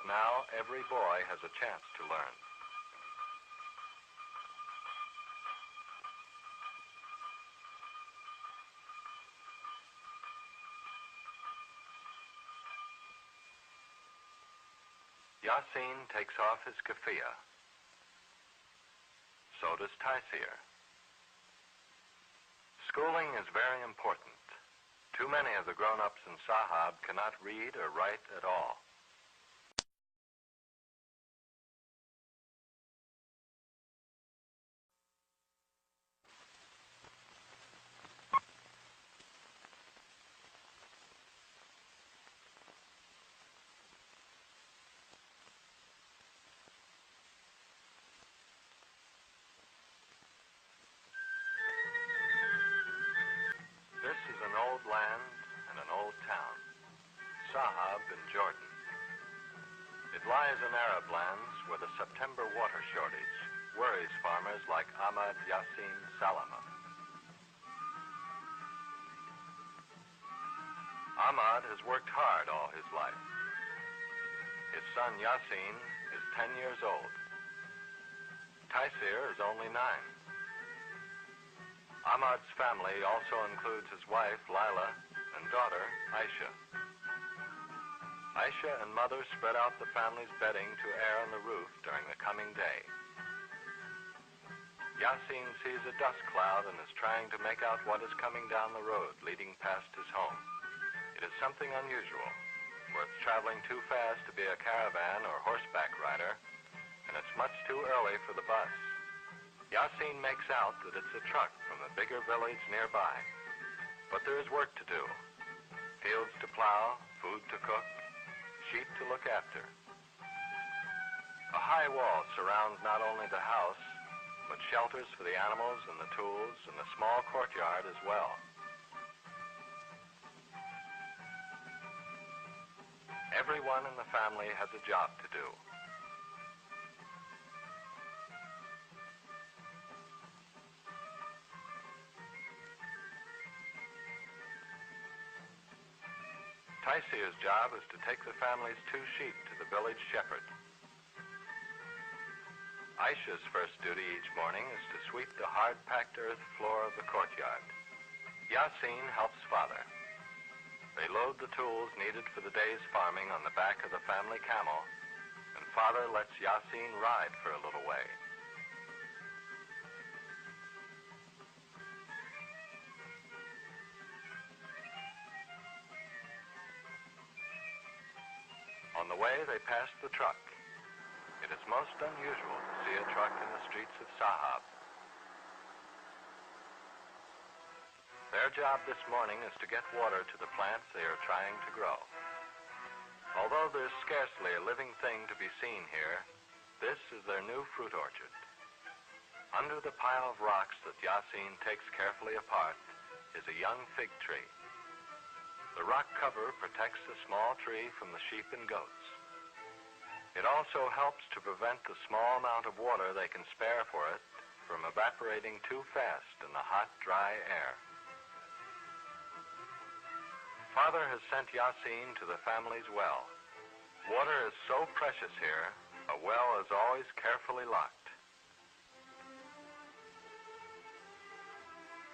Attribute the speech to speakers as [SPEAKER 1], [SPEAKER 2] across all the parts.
[SPEAKER 1] now every boy has a chance to learn. Yasin takes off his keffiyeh. So does Taysir. Schooling is very important. Too many of the grown-ups in Sahab cannot read or write at all. This is an old land and an old town, Sahab in Jordan. It lies in Arab lands where the September water shortage worries farmers like Ahmad Yasin Salama. Ahmad has worked hard all his life. His son Yasin is 10 years old. Taysir is only 9. Ahmad's family also includes his wife, Lila, and daughter, Aisha. Aisha and mother spread out the family's bedding to air on the roof during the coming day. Yasin sees a dust cloud and is trying to make out what is coming down the road leading past his home. It is something unusual, for it's traveling too fast to be a caravan or horseback rider, and it's much too early for the bus. Yasin makes out that it's a truck from a bigger village nearby. But there is work to do. Fields to plow, food to cook, sheep to look after. A high wall surrounds not only the house, but shelters for the animals and the tools and the small courtyard as well. Everyone in the family has a job to do. Taysir's job is to take the family's 2 sheep to the village shepherd. Aisha's first duty each morning is to sweep the hard-packed earth floor of the courtyard. Yasin helps father. They load the tools needed for the day's farming on the back of the family camel, and father lets Yasin ride for a little way. On the way, they pass the truck. It is most unusual to see a truck in the streets of Sahab. Their job this morning is to get water to the plants they are trying to grow. Although there's scarcely a living thing to be seen here, this is their new fruit orchard. Under the pile of rocks that Yasin takes carefully apart is a young fig tree. The rock cover protects the small tree from the sheep and goats. It also helps to prevent the small amount of water they can spare for it from evaporating too fast in the hot, dry air. Father has sent Yasin to the family's well. Water is so precious here, a well is always carefully locked.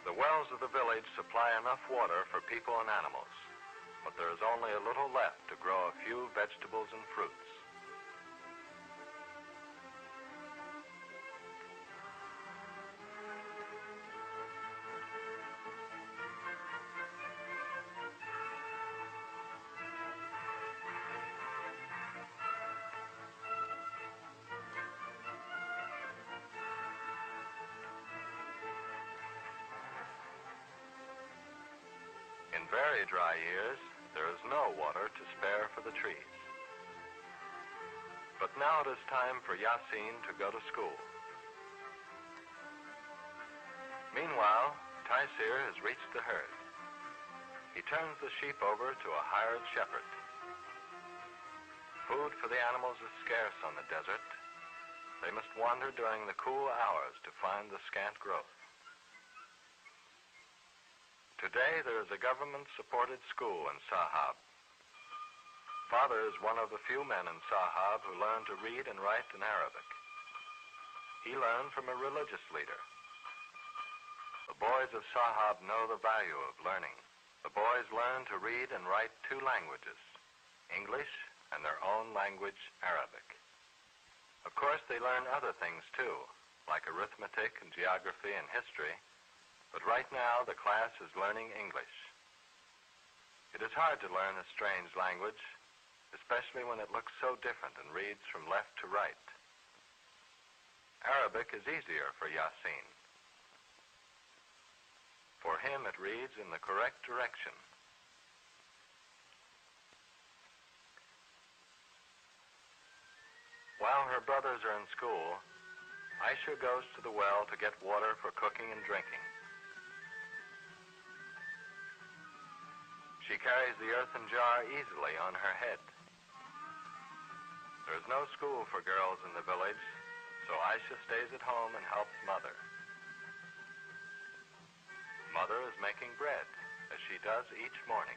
[SPEAKER 1] The wells of the village supply enough water for people and animals, but there is only a little left to grow a few vegetables and fruits. In very dry years, there is no water to spare for the trees. But now it is time for Yasin to go to school. Meanwhile, Taysir has reached the herd. He turns the sheep over to a hired shepherd. Food for the animals is scarce on the desert. They must wander during the cool hours to find the scant growth. Today, there is a government-supported school in Sahab. Father is one of the few men in Sahab who learned to read and write in Arabic. He learned from a religious leader. The boys of Sahab know the value of learning. The boys learn to read and write two languages, English and their own language, Arabic. Of course, they learn other things too, like arithmetic and geography and history, but right now the class is learning English. It is hard to learn a strange language, especially when it looks so different and reads from left to right. Arabic is easier for Yasin. For him, it reads in the correct direction. While her brothers are in school, Aisha goes to the well to get water for cooking and drinking. She carries the earthen jar easily on her head. There is no school for girls in the village, so Aisha stays at home and helps Mother. Mother is making bread, as she does each morning.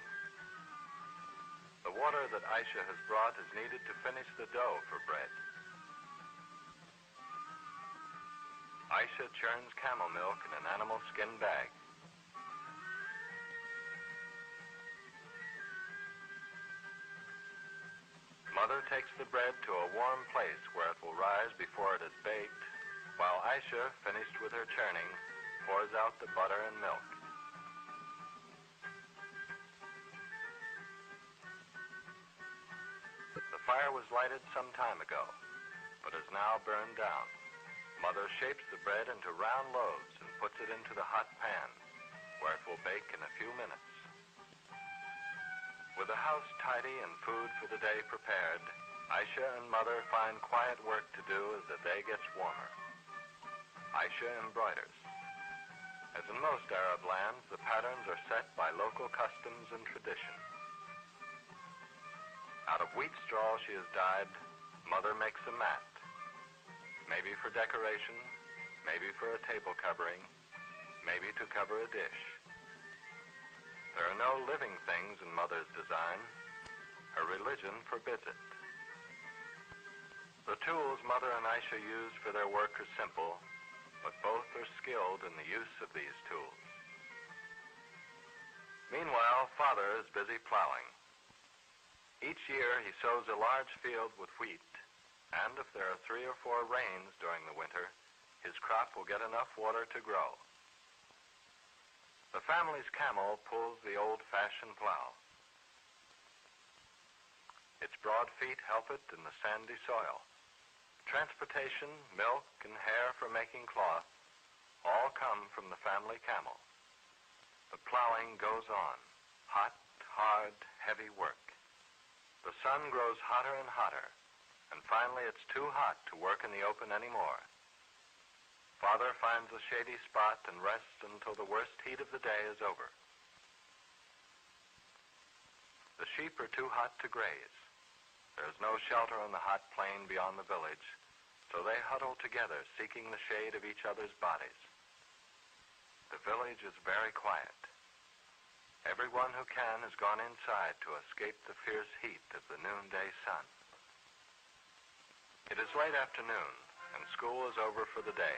[SPEAKER 1] The water that Aisha has brought is needed to finish the dough for bread. Aisha churns camel milk in an animal skin bag. Mother takes the bread to a warm place where it will rise before it is baked, while Aisha, finished with her churning, pours out the butter and milk. The fire was lighted some time ago, but is now burned down. Mother shapes the bread into round loaves and puts it into the hot pan, where it will bake in a few minutes. With the house tidy and food for the day prepared, Aisha and Mother find quiet work to do as the day gets warmer. Aisha embroiders. As in most Arab lands, the patterns are set by local customs and tradition. Out of wheat straw she has dyed, Mother makes a mat. Maybe for decoration, maybe for a table covering, maybe to cover a dish. There are no living things in Mother's design. Her religion forbids it. The tools Mother and Aisha use for their work are simple, but both are skilled in the use of these tools. Meanwhile, Father is busy plowing. Each year he sows a large field with wheat, and if there are 3 or 4 rains during the winter, his crop will get enough water to grow. The family's camel pulls the old-fashioned plow. Its broad feet help it in the sandy soil. Transportation, milk, and hair for making cloth all come from the family camel. The plowing goes on. Hot, hard, heavy work. The sun grows hotter and hotter, and finally it's too hot to work in the open anymore. Father finds a shady spot and rests until the worst heat of the day is over. The sheep are too hot to graze. There is no shelter on the hot plain beyond the village, so they huddle together, seeking the shade of each other's bodies. The village is very quiet. Everyone who can has gone inside to escape the fierce heat of the noonday sun. It is late afternoon, and school is over for the day.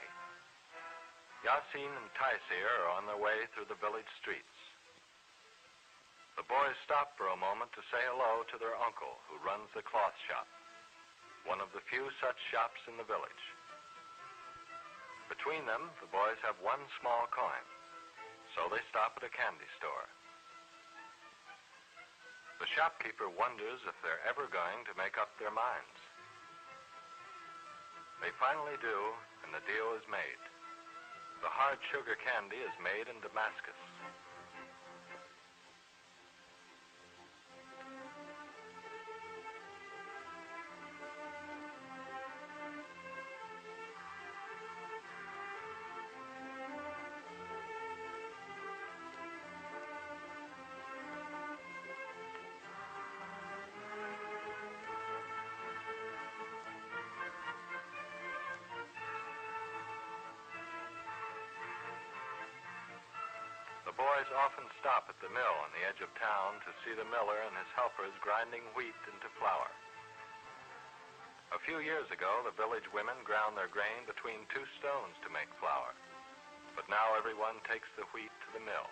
[SPEAKER 1] Yasin and Taisir are on their way through the village streets. The boys stop for a moment to say hello to their uncle, who runs the cloth shop, one of the few such shops in the village. Between them, the boys have one small coin, so they stop at a candy store. The shopkeeper wonders if they're ever going to make up their minds. They finally do, and the deal is made. The hard sugar candy is made in Damascus. The boys often stop at the mill on the edge of town to see the miller and his helpers grinding wheat into flour. A few years ago, the village women ground their grain between two stones to make flour, but now everyone takes the wheat to the mill.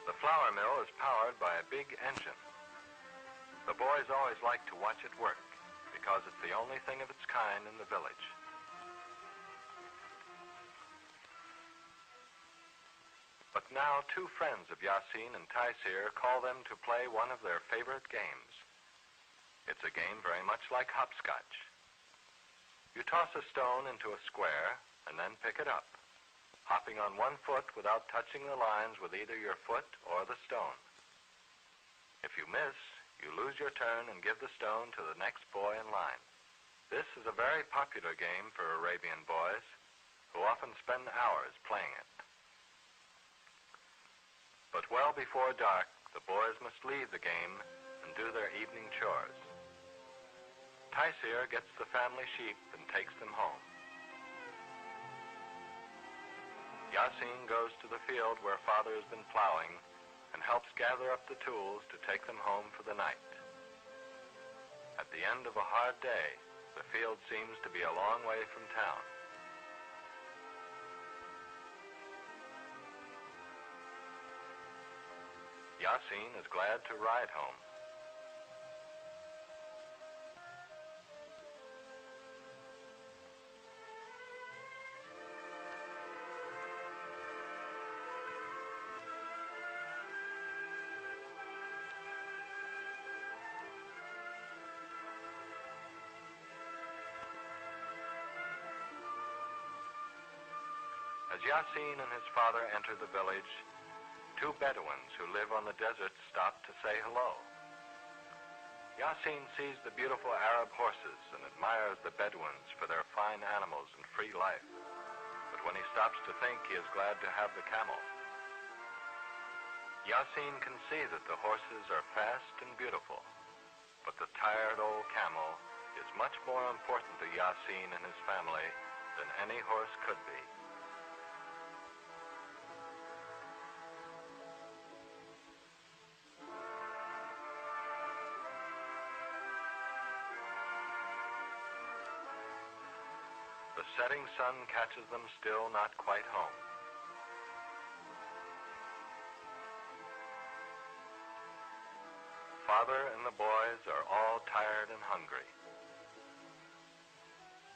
[SPEAKER 1] The flour mill is powered by a big engine. The boys always like to watch it work because it's the only thing of its kind in the village. But now two friends of Yasin and Taisir call them to play one of their favorite games. It's a game very much like hopscotch. You toss a stone into a square and then pick it up, hopping on one foot without touching the lines with either your foot or the stone. If you miss, you lose your turn and give the stone to the next boy in line. This is a very popular game for Arabian boys, who often spend hours playing it. But well before dark, the boys must leave the game and do their evening chores. Taisir gets the family sheep and takes them home. Yasin goes to the field where father has been plowing and helps gather up the tools to take them home for the night. At the end of a hard day, the field seems to be a long way from town. Yasin is glad to ride home. As Yasin and his father enter the village, two Bedouins who live on the desert stop to say hello. Yasin sees the beautiful Arab horses and admires the Bedouins for their fine animals and free life. But when he stops to think, he is glad to have the camel. Yasin can see that the horses are fast and beautiful, but the tired old camel is much more important to Yasin and his family than any horse could be. The setting sun catches them still not quite home. Father and the boys are all tired and hungry.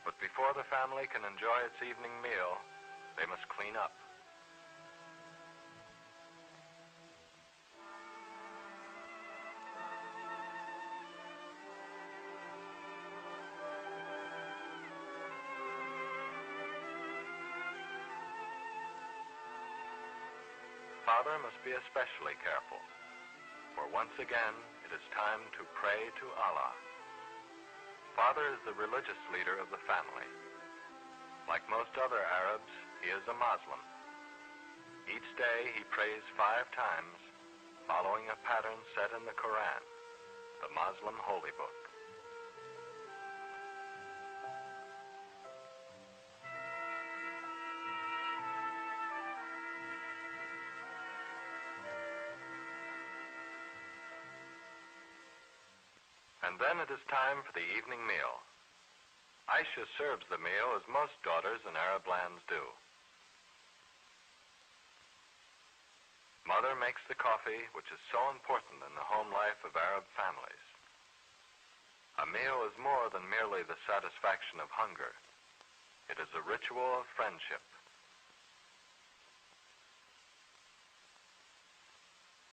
[SPEAKER 1] But before the family can enjoy its evening meal, they must clean up. Father must be especially careful, for once again it is time to pray to Allah. Father is the religious leader of the family. Like most other Arabs, he is a Muslim. Each day he prays 5 times, following a pattern set in the Quran, the Muslim holy book. And then it is time for the evening meal. Aisha serves the meal as most daughters in Arab lands do. Mother makes the coffee, which is so important in the home life of Arab families. A meal is more than merely the satisfaction of hunger. It is a ritual of friendship.